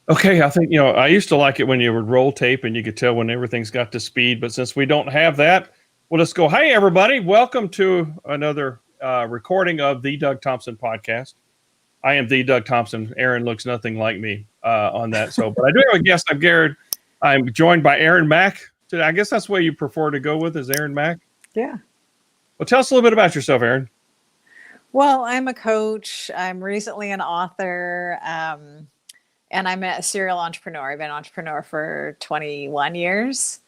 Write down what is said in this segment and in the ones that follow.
Okay, I think, I used to like it when you would roll tape and you could tell when everything's got to speed, but since we don't have that, we'll just go, hey, everybody, welcome to another recording of the Doug Thompson podcast. I am the Doug Thompson. Erin looks nothing like me on that. But I do have a guest. I'm joined by Erin Mack. I guess that's what you prefer to go with is Erin Mack. Yeah. Well, tell us a little bit about yourself, Erin. Well, I'm a coach. I'm recently an author. And I'm a serial entrepreneur. I've been an entrepreneur for 21 years.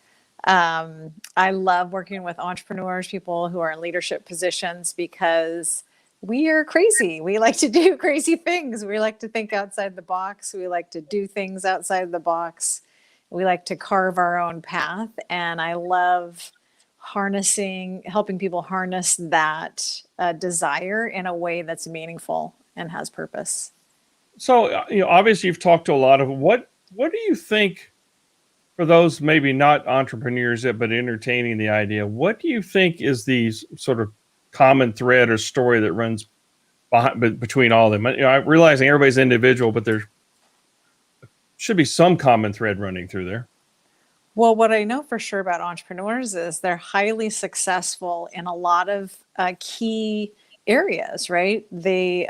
I love working with entrepreneurs, people who are in leadership positions, because we are crazy. We like to do crazy things. We like to think outside the box. We like to do things outside the box. We like to carve our own path. And I love helping people harness that desire in a way that's meaningful and has purpose. So, obviously you've talked to a lot of what do you think, for those maybe not entrepreneurs yet, but entertaining the idea, what do you think is the sort of common thread or story that runs between all of them? I'm realizing everybody's individual, but there should be some common thread running through there. Well, what I know for sure about entrepreneurs is they're highly successful in a lot of key areas, right? They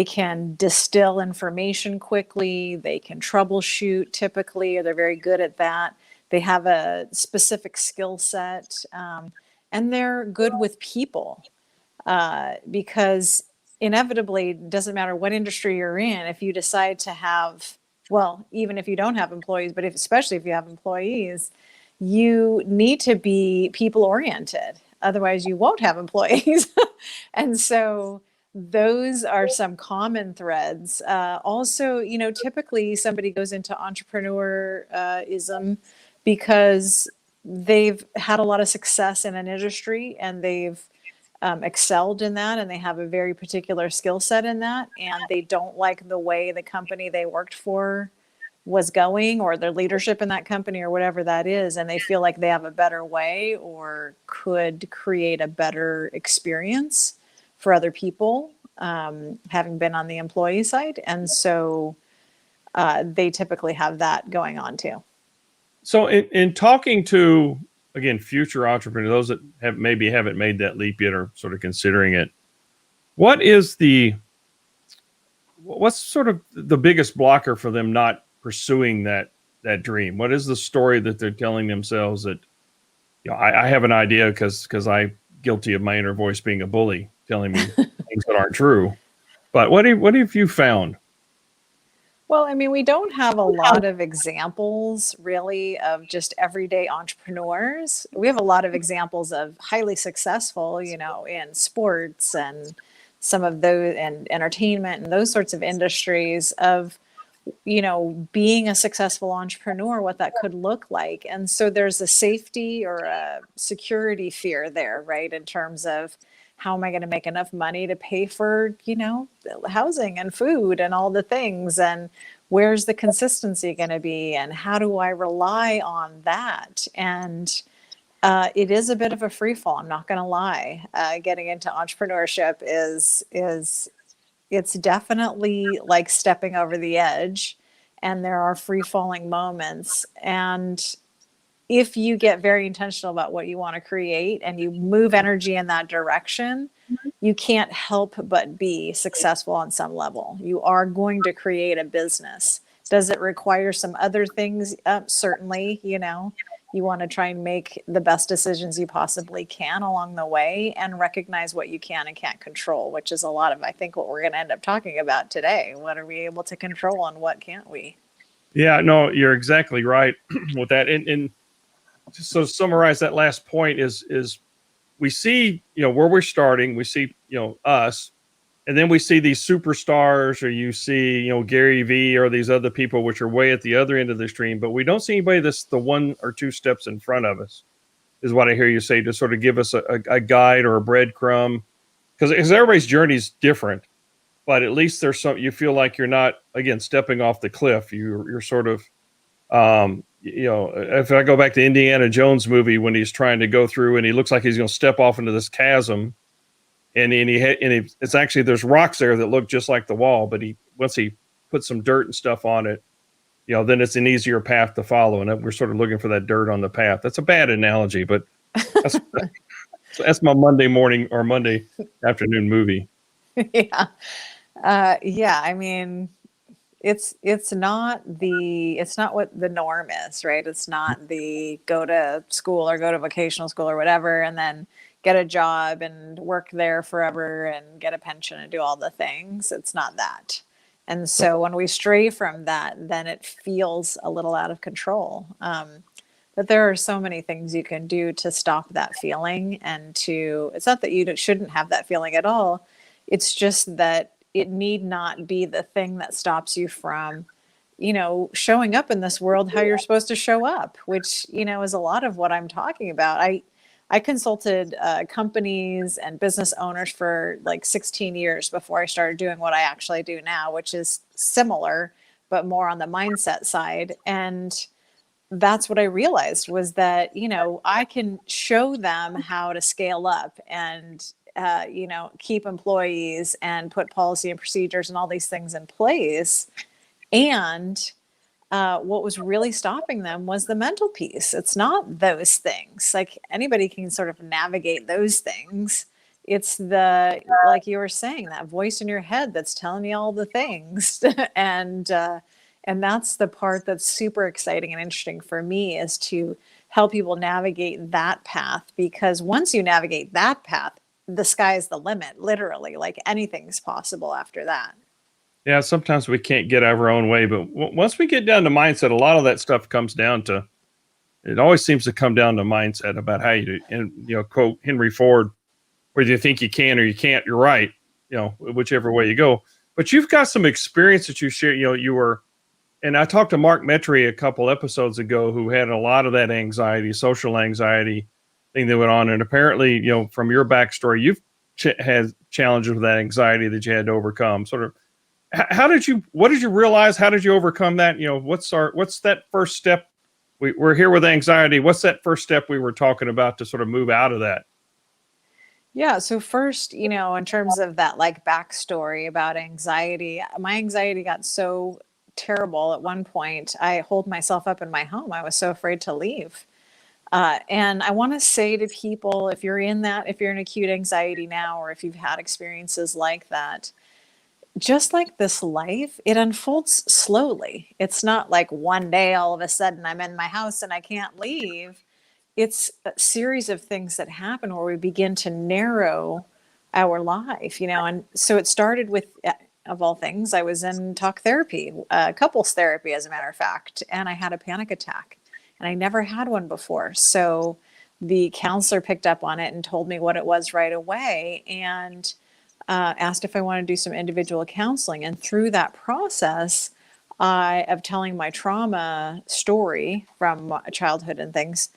can distill information quickly. They can troubleshoot typically, or they're very good at that. They have a specific skill set, and they're good with people because inevitably, it doesn't matter what industry you're in, if you decide to have, well, even if you don't have employees, but especially if you have employees, you need to be people oriented. Otherwise, you won't have employees. And so those are some common threads. Also, typically somebody goes into entrepreneurism because they've had a lot of success in an industry and they've excelled in that, and they have a very particular skill set in that, and they don't like the way the company they worked for was going, or their leadership in that company, or whatever that is, and they feel like they have a better way or could create a better experience for other people, having been on the employee side. And so they typically have that going on too. So in talking to, again, future entrepreneurs, those that maybe haven't made that leap yet or sort of considering it, what's sort of the biggest blocker for them not pursuing that dream? What is the story that they're telling themselves that, I have an idea because I'm guilty of my inner voice being a bully, telling me things that aren't true. But what have you found? Well, I mean, we don't have a lot of examples really of just everyday entrepreneurs. We have a lot of examples of highly successful, in sports and some of those, and entertainment and those sorts of industries, of, being a successful entrepreneur, what that could look like. And so there's a safety or a security fear there, right? In terms of, how am I going to make enough money to pay for, housing and food and all the things? And where's the consistency going to be? And how do I rely on that? And it is a bit of a free fall. I'm not going to lie. Getting into entrepreneurship it's definitely like stepping over the edge, and there are free falling moments. And if you get very intentional about what you want to create and you move energy in that direction, you can't help but be successful on some level. You are going to create a business. Does it require some other things? Certainly, you want to try and make the best decisions you possibly can along the way, and recognize what you can and can't control, which is a lot of, I think, what we're going to end up talking about today. What are we able to control and what can't we? Yeah, no, you're exactly right with that. And just so to summarize that last point is we see, where we're starting, we see, us, and then we see these superstars, or you see, Gary Vee or these other people, which are way at the other end of the stream, but we don't see anybody that's the one or two steps in front of us, is what I hear you say, to sort of give us a guide or a breadcrumb, because everybody's journey is different, but at least there's some, you feel like you're not, again, stepping off the cliff. You're sort of, if I go back to Indiana Jones movie, when he's trying to go through and he looks like he's going to step off into this chasm, and it's actually, there's rocks there that look just like the wall, but once he put some dirt and stuff on it, then it's an easier path to follow. And we're sort of looking for that dirt on the path. That's a bad analogy, but that's, that's my Monday morning or Monday afternoon movie. Yeah. Yeah. I mean, it's not what the norm is, right? It's not the go to school or go to vocational school or whatever, and then get a job and work there forever and get a pension and do all the things. It's not that. And so when we stray from that, then it feels a little out of control. But there are so many things you can do to stop that feeling, and it's not that you shouldn't have that feeling at all. It's just that it need not be the thing that stops you from, showing up in this world how you're supposed to show up, which, is a lot of what I'm talking about. I consulted companies and business owners for like 16 years before I started doing what I actually do now, which is similar, but more on the mindset side. And that's what I realized was that, I can show them how to scale up and, keep employees and put policy and procedures and all these things in place. And what was really stopping them was the mental piece. It's not those things. Like anybody can sort of navigate those things. It's like you were saying, that voice in your head that's telling you all the things. And that's the part that's super exciting and interesting for me, is to help people navigate that path. Because once you navigate that path, the sky's the limit, literally. Like anything's possible after that. Yeah, sometimes we can't get out of our own way, but once we get down to mindset, a lot of that stuff comes down to, it always seems to come down to mindset about how you do. And, quote Henry Ford, whether you think you can or you can't, you're right, whichever way you go. But you've got some experience that you share, and I talked to Mark Metry a couple episodes ago, who had a lot of that anxiety, social anxiety thing that went on. And apparently, from your backstory, you've had challenges with that anxiety that you had to overcome. Sort of, what did you realize? How did you overcome that? What's that first step? We're here with anxiety. What's that first step we were talking about to sort of move out of that? Yeah. So first, in terms of that like backstory about anxiety, my anxiety got so terrible at one point. I holed myself up in my home. I was so afraid to leave. And I want to say to people, if you're in acute anxiety now, or if you've had experiences like that, just like this life, it unfolds slowly. It's not like one day, all of a sudden, I'm in my house and I can't leave. It's a series of things that happen where we begin to narrow our life, and so it started with, of all things, I was in talk therapy, couples therapy, as a matter of fact, and I had a panic attack, and I never had one before. So the counselor picked up on it and told me what it was right away, and asked if I wanted to do some individual counseling. And through that process of telling my trauma story from childhood and things,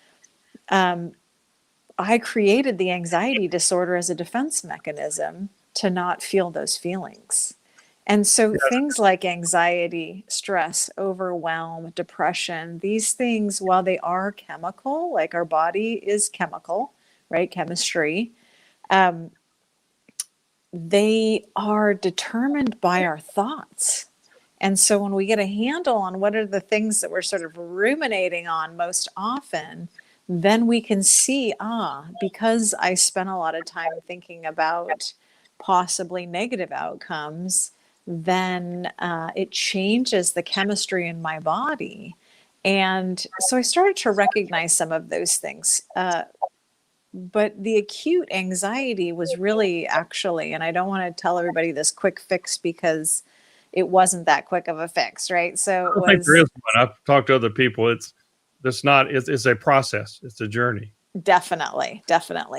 I created the anxiety disorder as a defense mechanism to not feel those feelings. And so things like anxiety, stress, overwhelm, depression, these things, while they are chemical, like our body is chemical, right? Chemistry, they are determined by our thoughts. And so when we get a handle on what are the things that we're sort of ruminating on most often, then we can see, because I spent a lot of time thinking about possibly negative outcomes, then it changes the chemistry in my body. And so I started to recognize some of those things. But the acute anxiety was really actually, and I don't want to tell everybody this quick fix because it wasn't that quick of a fix, right? So it was. I think there is one. I've talked to other people. It's a process. It's a journey. Definitely.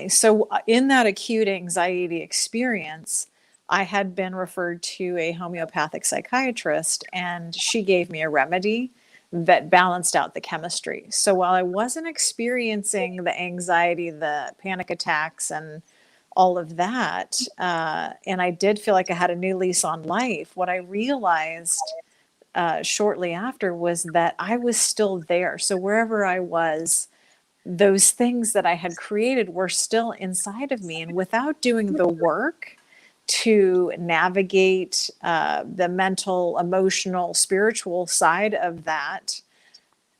So in that acute anxiety experience, I had been referred to a homeopathic psychiatrist, and she gave me a remedy that balanced out the chemistry. So while I wasn't experiencing the anxiety, the panic attacks, and all of that, and I did feel like I had a new lease on life, what I realized shortly after was that I was still there. So wherever I was, those things that I had created were still inside of me. And without doing the work, to navigate the mental, emotional, spiritual side of that,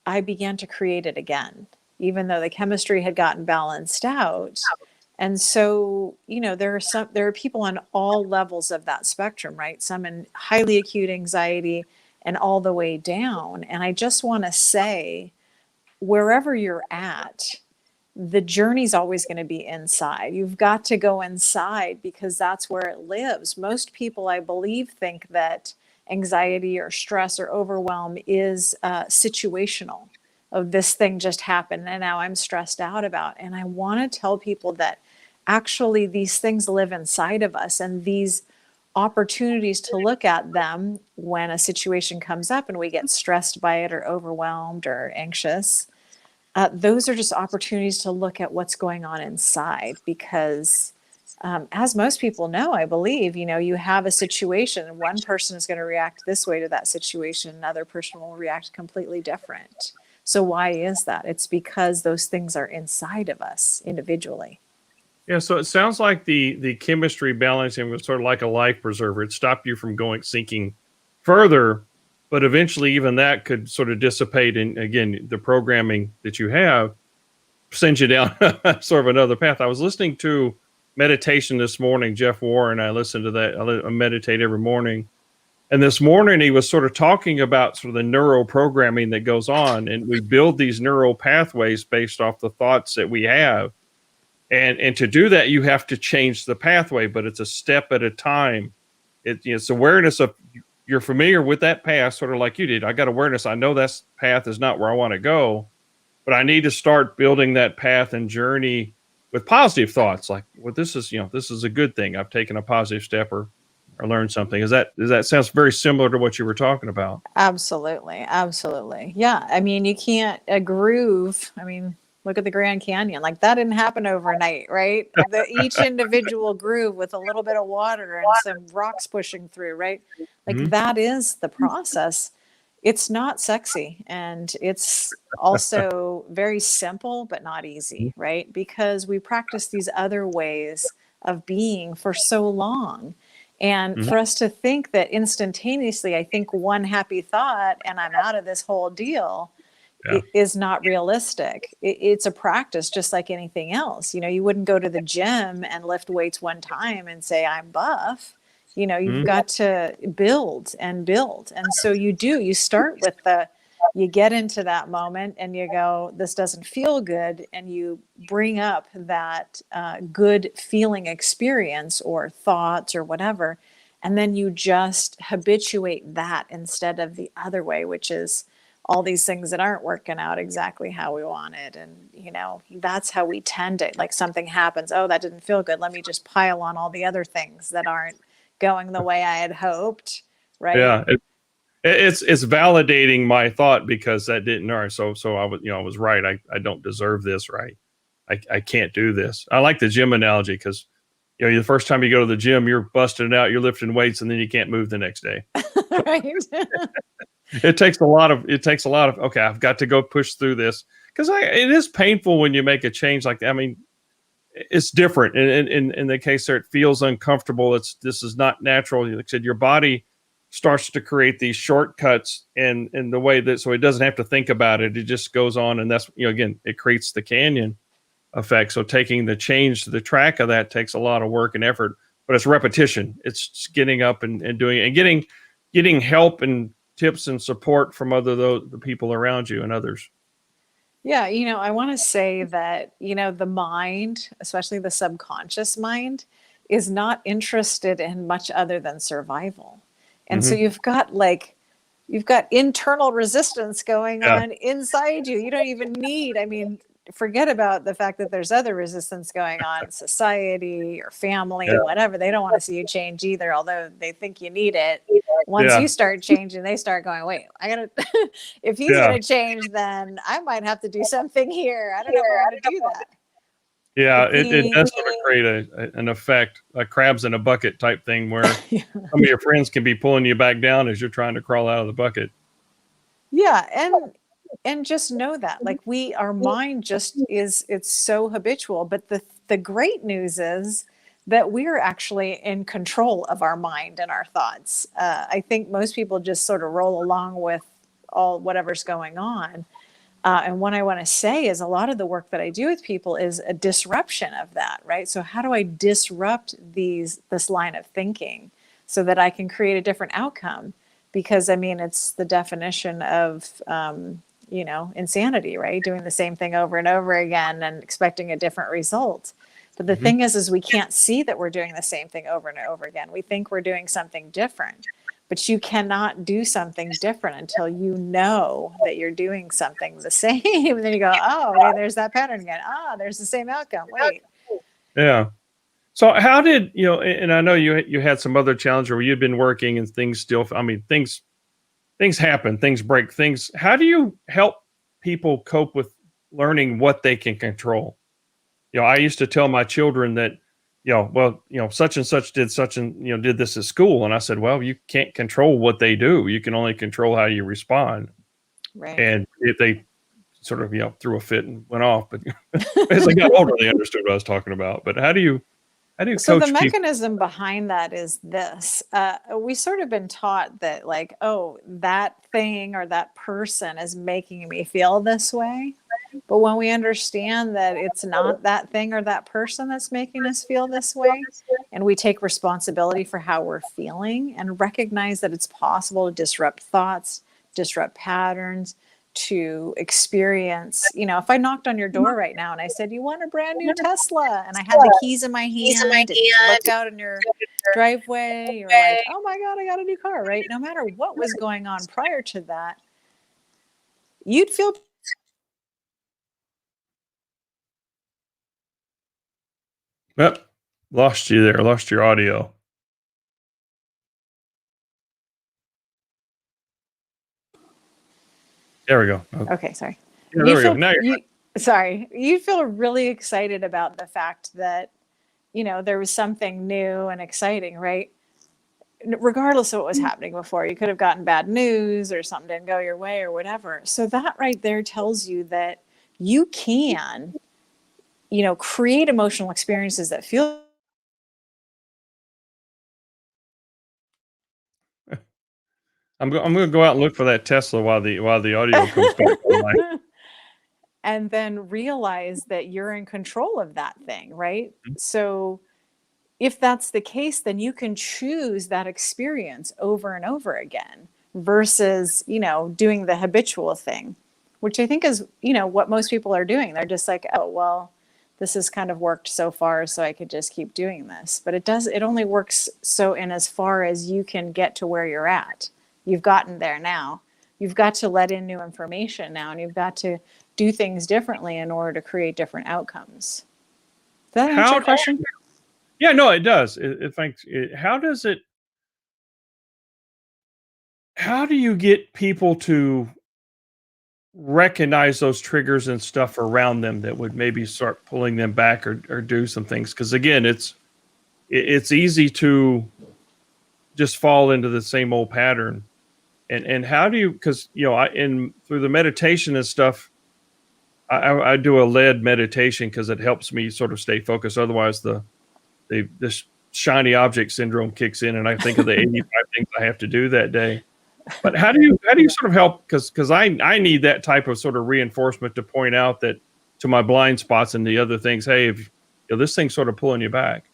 I began to create it again, even though the chemistry had gotten balanced out. And so, there are people on all levels of that spectrum, right? Some in highly acute anxiety and all the way down. And I just want to say, wherever you're at, the journey's always going to be inside. You've got to go inside because that's where it lives. Most people, I believe, think that anxiety or stress or overwhelm is situational. Of this thing just happened and now I'm stressed out about. And I want to tell people that actually these things live inside of us, and these opportunities to look at them when a situation comes up and we get stressed by it or overwhelmed or anxious, those are just opportunities to look at what's going on inside. Because as most people know, I believe, you have a situation and one person is going to react this way to that situation, another person will react completely different. So why is that? It's because those things are inside of us individually. Yeah, so it sounds like the chemistry balancing was sort of like a life preserver. It stopped you from sinking further, but eventually even that could sort of dissipate. And again, the programming that you have sends you down sort of another path. I was listening to meditation this morning, Jeff Warren. I listen to that. I meditate every morning. And this morning he was sort of talking about sort of the neural programming that goes on, and we build these neural pathways based off the thoughts that we have. And to do that, you have to change the pathway, but it's a step at a time. It's awareness of, you're familiar with that path, sort of like you did. I got awareness. I know that path is not where I want to go, but I need to start building that path and journey with positive thoughts. Like, well, this is a good thing. I've taken a positive step or learned something. Does that sounds very similar to what you were talking about? Absolutely. Absolutely. Yeah. I mean, you can't a groove. I mean, look at the Grand Canyon. Like, that didn't happen overnight, right? Each individual groove with a little bit of water and some rocks pushing through, right? Like, Mhm. that is the process. It's not sexy, and it's also very simple, but not easy, right? Because we practice these other ways of being for so long. And Mhm. for us to think that instantaneously, I think one happy thought and I'm out of this whole deal, Yeah. is not realistic. It's a practice just like anything else. You wouldn't go to the gym and lift weights one time and say, I'm buff. You've Mhm. got to build and build. And so you start with you get into that moment and you go, this doesn't feel good. And you bring up that good feeling experience or thoughts or whatever. And then you just habituate that instead of the other way, which is all these things that aren't working out exactly how we wanted. And, that's how we tend to, like, something happens. Oh, that didn't feel good. Let me just pile on all the other things that aren't going the way I had hoped. Right. Yeah. It's validating my thought because that didn't. All right, so I was right. I don't deserve this. Right. I can't do this. I like the gym analogy because the first time you go to the gym, you're busting it out, you're lifting weights, and then you can't move the next day. Right. It takes a lot of okay, I've got to go push through this because it is painful when you make a change like that. I mean, it's different. In the case there, it feels uncomfortable. This is not natural. Like I said, your body starts to create these shortcuts in the way that so it doesn't have to think about it. It just goes on, and that's again, it creates the canyon effect. So taking the track of that takes a lot of work and effort, but it's repetition. It's just getting up and doing it and getting help and tips and support from the people around you and others. Yeah. I want to say that, the mind, especially the subconscious mind, is not interested in much other than survival. And so Hmm. you've got internal resistance going Yeah, on inside you. You don't even need, I mean, forget about the fact that there's other resistance going on, society or family, yeah, whatever. They don't want to see you change either, although they think you need it. Once yeah, you start changing, they start going, wait, I gotta, if he's yeah. gonna change, then I might have to do something here. I don't know if I want to do that. Yeah, But it does sort of create an effect, a crabs in a bucket type thing where some of your friends can be pulling you back down as you're trying to crawl out of the bucket. yeah, and just know that, like, our mind just is, it's so habitual. But the great news is that we're actually in control of our mind and our thoughts. I think most people just sort of roll along with all whatever's going on. And what I want to say is a lot of the work that I do with people is a disruption of that, right? So how do I disrupt this line of thinking so that I can create a different outcome? Because I mean, it's the definition of, insanity, right? Doing the same thing over and over again and expecting a different result. But the Mhm. thing is we can't see that we're doing the same thing over and over again. We think we're doing something different, but you cannot do something different until you know that you're doing something the same. And then you go, oh, okay, there's that pattern again. Ah, there's the same outcome. Wait. Yeah. So how did and I know you had some other challenge where you'd been working and things still. I mean, things happen, things break, things. How do you help people cope with learning what they can control? I used to tell my children that, well, such and such did such and did this at school, and I said, well, you can't control what they do. You can only control how you respond. Right. And if they sort of threw a fit and went off, but as they got older, they understood what I was talking about. But how do you So the coach people? mechanism behind that is this. We sort of been taught that like, oh, that thing or that person is making me feel this way. But when we understand that it's not that thing or that person that's making us feel this way, and we take responsibility for how we're feeling and recognize that it's possible to disrupt thoughts, disrupt patterns, to experience, if I knocked on your door right now and I said, you want a brand new Tesla? And I had the keys in my hand and looked out in your driveway, you're like, oh my God, I got a new car, right? No matter what was going on prior to that, you'd feel. Yep, lost you there. Lost your audio. There we go. Oh, Okay, sorry. yeah, there You we go. feel Now you're you sorry. You feel really excited about the fact that, there was something new and exciting, right? Regardless of what was happening before, you could have gotten bad news or something didn't go your way or whatever. So that right there tells you that you can, create emotional experiences that feel. I'm gonna go out and look for that Tesla while the audio comes back online. And then realize that you're in control of that thing, right? So if that's the case, then you can choose that experience over and over again versus, doing the habitual thing, which I think is, what most people are doing. They're just like, oh, well, this has kind of worked so far, so I could just keep doing this. But it only works so in as far as you can get to where you're at. You've gotten there now. You've got to let in new information now, and you've got to do things differently in order to create different outcomes. Does that answer How your question? Yeah, no, it does. How do you get people to recognize those triggers and stuff around them that would maybe start pulling them back or do some things? Because again, it's easy to just fall into the same old pattern. And how do you? Because through the meditation and stuff, I do a lead meditation because it helps me sort of stay focused. Otherwise, this shiny object syndrome kicks in, and I think of the 85 things I have to do that day. But how do you sort of help? Because I need that type of sort of reinforcement to point out that to my blind spots and the other things. Hey, if this thing's sort of pulling you back.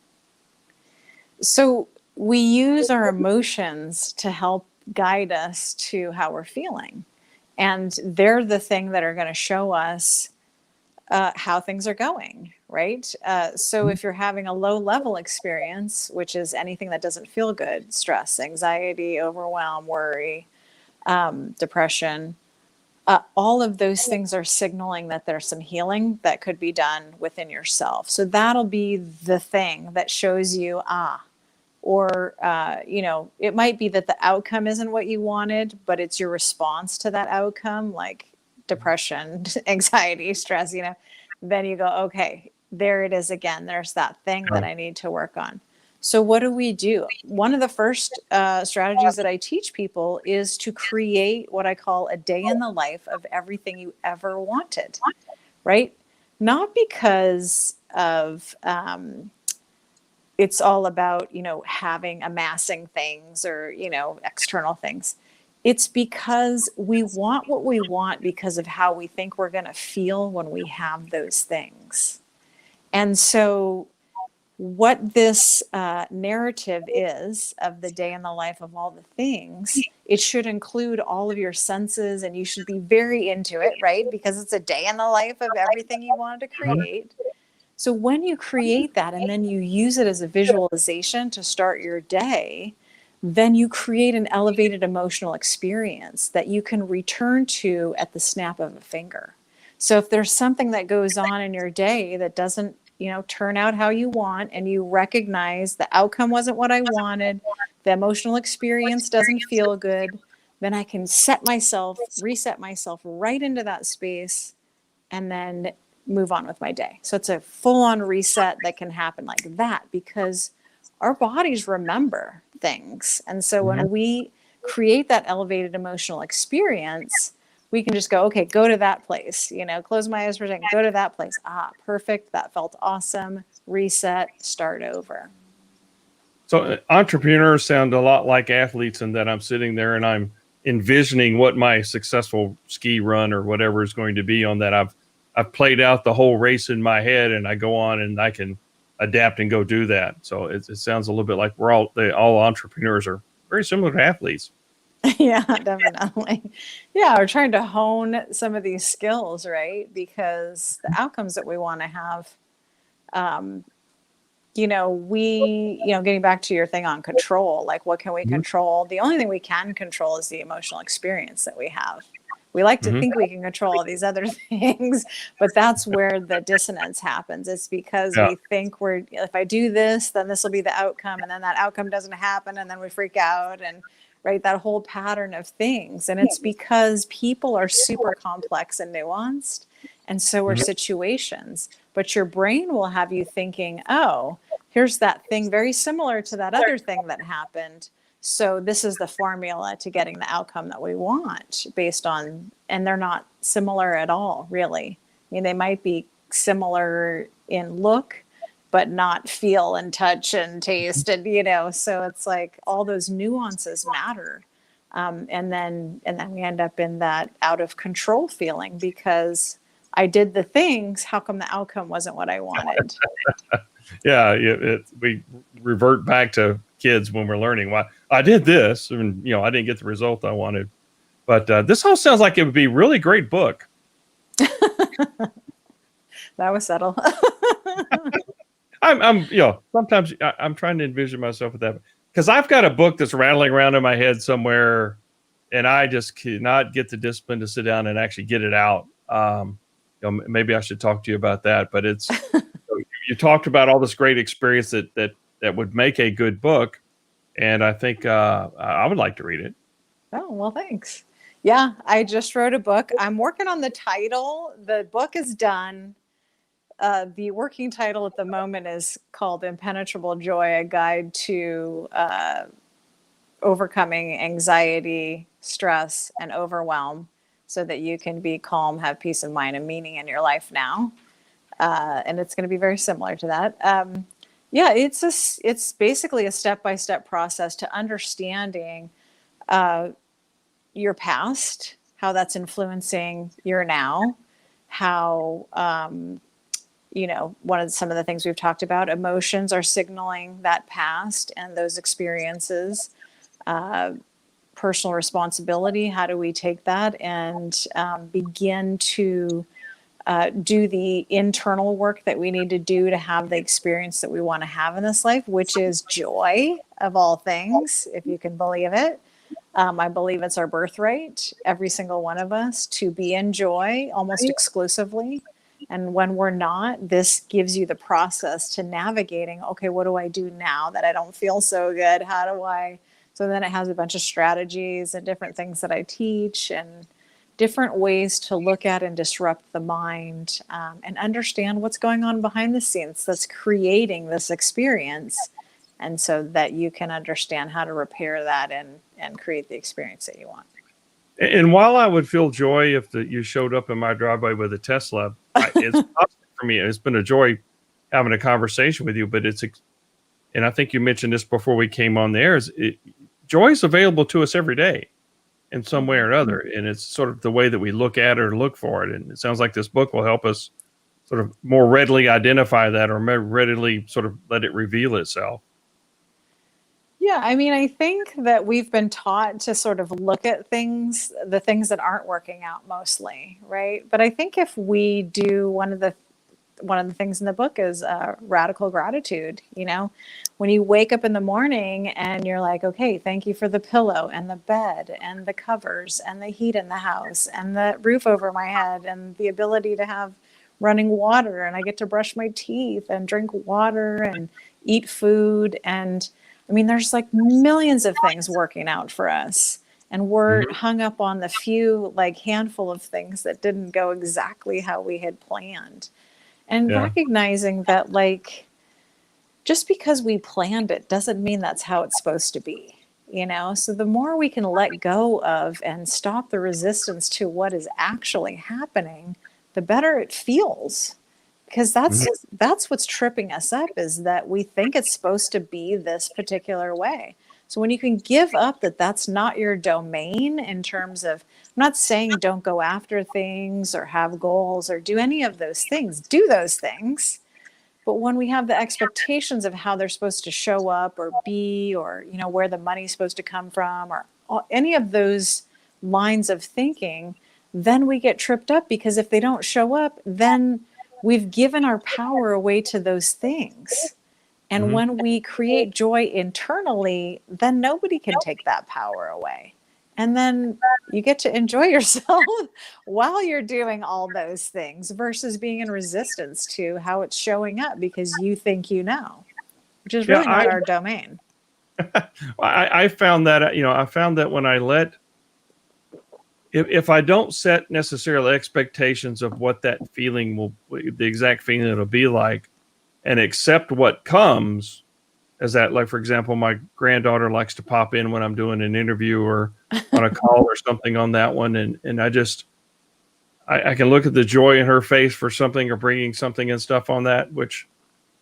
So we use our emotions to help guide us to how we're feeling. And they're the thing that are going to show us how things are going, right? So Mhm. if you're having a low level experience, which is anything that doesn't feel good, stress, anxiety, overwhelm, worry, depression, all of those things are signaling that there's some healing that could be done within yourself. So that'll be the thing that shows you, or it might be that the outcome isn't what you wanted, but it's your response to that outcome, like depression, anxiety, stress, then you go, okay, there it is again, there's that thing Yeah. that I need to work on. So what do? One of the first strategies that I teach people is to create what I call a day in the life of everything you ever wanted, right? Not because of it's all about, amassing things or, external things. It's because we want what we want because of how we think we're going to feel when we have those things. And so what this narrative is of the day in the life of all the things, it should include all of your senses, and you should be very into it, right? Because it's a day in the life of everything you wanted to create. So when you create that and then you use it as a visualization to start your day, then you create an elevated emotional experience that you can return to at the snap of a finger. So if there's something that goes on in your day that doesn't, turn out how you want, and you recognize the outcome wasn't what I wanted, the emotional experience doesn't feel good, then I can reset myself right into that space and then move on with my day. So it's a full-on reset that can happen like that because our bodies remember things. And so when we create that elevated emotional experience, we can just go, okay, go to that place, close my eyes for a second, go to that place. Perfect. That felt awesome. Reset, start over. So entrepreneurs sound a lot like athletes in that I'm sitting there and I'm envisioning what my successful ski run or whatever is going to be on that. I've played out the whole race in my head, and I go on and I can adapt and go do that. So it sounds a little bit like all entrepreneurs are very similar to athletes. Yeah, definitely. Yeah, we're trying to hone some of these skills, right? Because the outcomes that we want to have, getting back to your thing on control, like what can we control? The only thing we can control is the emotional experience that we have. We like to think we can control all these other things, but that's where the dissonance happens. It's because we think if I do this, then this will be the outcome, and then that outcome doesn't happen, and then we freak out, and right, that whole pattern of things. And it's because people are super complex and nuanced, and so are situations. But your brain will have you thinking, oh, here's that thing very similar to that other thing that happened. So this is the formula to getting the outcome that we want based on, and they're not similar at all, really. I mean, they might be similar in look, but not feel and touch and taste, and so it's like all those nuances matter. And then we end up in that out of control feeling because I did the things. How come the outcome wasn't what I wanted? We revert back to kids when we're learning why I did this and I didn't get the result I wanted. But this all sounds like it would be a really great book. That was subtle. I'm sometimes I'm trying to envision myself with that because I've got a book that's rattling around in my head somewhere and I just cannot get the discipline to sit down and actually get it out. Maybe I should talk to you about that, but it's you talked about all this great experience that would make a good book, and I think I would like to read it. Oh, well, thanks. Yeah, I just wrote a book. I'm working on the title. The book is done. The working title at the moment is called Impenetrable Joy, a guide to overcoming anxiety, stress, and overwhelm so that you can be calm, have peace of mind, and meaning in your life now. And it's going to be very similar to that. It's basically a step-by-step process to understanding your past, how that's influencing your now, how some of the things we've talked about, emotions are signaling that past and those experiences, personal responsibility. How do we take that and begin to do the internal work that we need to do to have the experience that we want to have in this life, which is joy of all things, if you can believe it. I believe it's our birthright, every single one of us, to be in joy almost exclusively. And when we're not, this gives you the process to navigating, okay, what do I do now that I don't feel so good? So then it has a bunch of strategies and different things that I teach and different ways to look at and disrupt the mind and understand what's going on behind the scenes that's creating this experience. And so that you can understand how to repair that and create the experience that you want. And while I would feel joy if you showed up in my driveway with a Tesla, it's for me. It's been a joy having a conversation with you, but and I think you mentioned this before we came on the air, joy is available to us every day in some way or another. And it's sort of the way that we look at it or look for it. And it sounds like this book will help us sort of more readily identify that, or more readily sort of let it reveal itself. Yeah, I mean, I think that we've been taught to sort of look at things, the things that aren't working out mostly, right? But I think if we do one of the things in the book is radical gratitude. When you wake up in the morning and you're like, okay, thank you for the pillow and the bed and the covers and the heat in the house and the roof over my head and the ability to have running water, and I get to brush my teeth and drink water and eat food. And I mean, there's like millions of things working out for us. And we're hung up on the few, like, handful of things that didn't go exactly how we had planned. And Yeah. recognizing that, like, just because we planned it doesn't mean that's how it's supposed to be, So the more we can let go of and stop the resistance to what is actually happening, the better it feels. Because that's what's tripping us up, is that we think it's supposed to be this particular way. So when you can give up that that's not your domain, in terms of, I'm not saying don't go after things or have goals or do any of those things. Do those things. But when we have the expectations of how they're supposed to show up or be, or, where the money's supposed to come from, or any of those lines of thinking, then we get tripped up, because if they don't show up, then we've given our power away to those things. And when we create joy internally, then nobody can take that power away. And then you get to enjoy yourself while you're doing all those things, versus being in resistance to how it's showing up because you think which is really not our domain. I found that, I found that when I if I don't set necessarily expectations of what that feeling the exact feeling it'll be like, and accept what comes, as that, like, for example, my granddaughter likes to pop in when I'm doing an interview or on a call or something on that one. And I can look at the joy in her face for something, or bringing something and stuff on that, which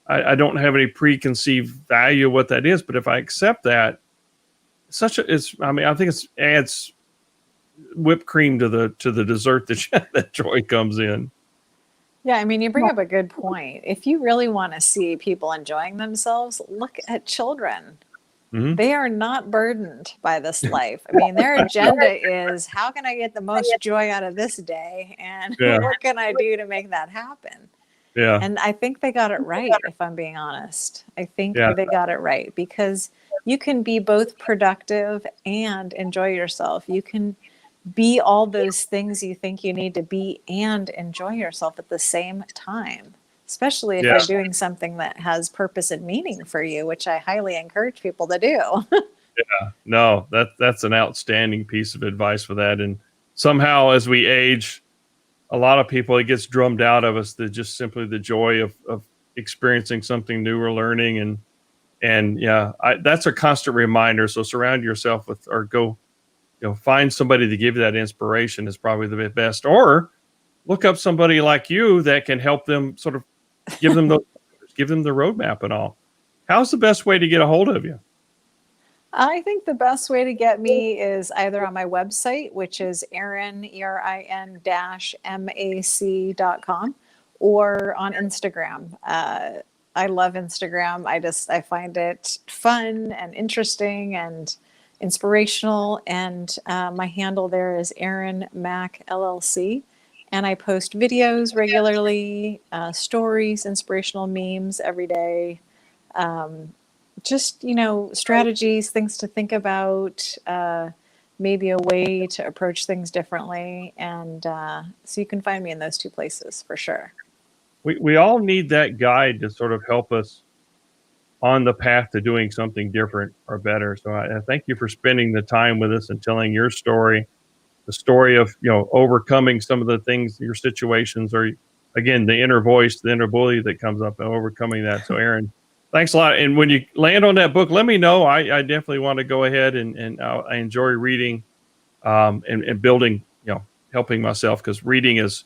I don't have any preconceived value of what that is. But if I accept that, I think it adds whipped cream to the dessert that joy comes in. Yeah, I mean, you bring up a good point. If you really want to see people enjoying themselves, look at children. They are not burdened by this life. I mean, their agenda is, how can I get the most joy out of this day? And what can I do to make that happen? Yeah. And I think they got it right, if I'm being honest. I think they got it right, because you can be both productive and enjoy yourself. You can be all those things you think you need to be and enjoy yourself at the same time, especially if you're doing something that has purpose and meaning for you, which I highly encourage people to do. Yeah, no, that's an outstanding piece of advice for that. And somehow, as we age, a lot of people, it gets drummed out of us, that just simply the joy of experiencing something new or learning. And that's a constant reminder. So surround yourself with, or go, find somebody to give you that inspiration is probably the best. Or look up somebody like you that can help them, sort of give them the roadmap and all. How's the best way to get a hold of you? I think the best way to get me is either on my website, which is Erin, ERIN-MAC.com, or on Instagram. I love Instagram. I find it fun and interesting and inspirational. And my handle there is Erin Mac LLC. And I post videos regularly, stories, inspirational memes every day. Just, strategies, things to think about, maybe a way to approach things differently. And so you can find me in those two places for sure. We all need that guide to sort of help us on the path to doing something different or better. So I thank you for spending the time with us and telling your story, the story of, overcoming some of the things, your situations, or again, the inner voice, the inner bully that comes up, and overcoming that. So Erin, thanks a lot. And when you land on that book, let me know. I definitely want to go ahead and I enjoy reading and building, helping myself, because reading has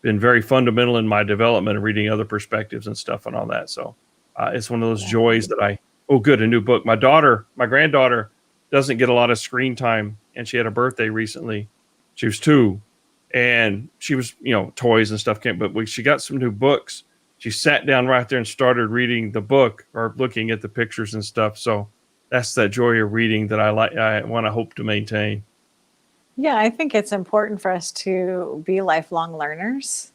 been very fundamental in my development, and reading other perspectives and stuff and all that. So it's one of those joys that Oh, good. A new book. My granddaughter doesn't get a lot of screen time, and she had a birthday recently. She was 2, and she was, toys and stuff came, but when she got some new books, she sat down right there and started reading the book or looking at the pictures and stuff. So that's that joy of reading that I want to hope to maintain. Yeah, I think it's important for us to be lifelong learners.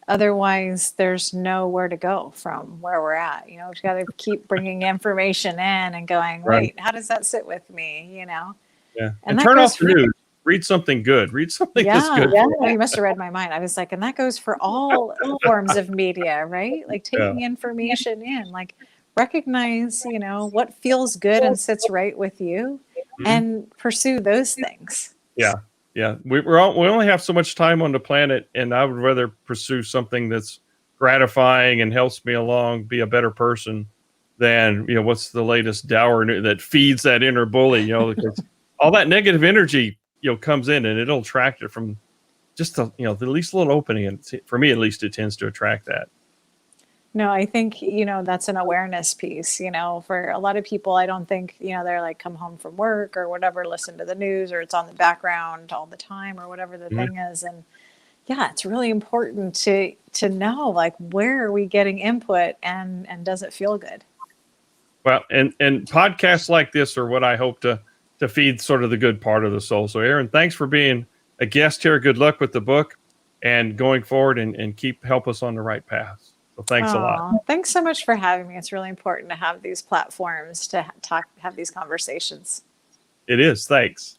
Otherwise, there's nowhere to go from where we're at. We've got to keep bringing information in and going, Right. wait, how does that sit with me? Yeah. And And that turn goes off the for, news. Read something good. Read something that's yeah, good. oh, you must have read my mind. I was like, and that goes for all forms of media, right? Like Yeah. taking information in, like recognize, what feels good and sits right with you Mhm. and pursue those things. Yeah. Yeah. We only have so much time on the planet, and I would rather pursue something that's gratifying and helps me along be a better person than, what's the latest dour that feeds that inner bully, because all that negative energy, comes in and it'll attract it from just the least little opening. And for me, at least, it tends to attract that. No, I think, that's an awareness piece, for a lot of people, I don't think, they're like come home from work or whatever, listen to the news or it's on the background all the time or whatever the Mhm. thing is. And yeah, it's really important to know like where are we getting input and does it feel good? Well, and podcasts like this are what I hope to feed sort of the good part of the soul. So, Aaron, thanks for being a guest here. Good luck with the book and going forward, and help us on the right path. So, thanks a lot. Oh, thanks so much for having me. It's really important to have these platforms to have these conversations. It is. Thanks.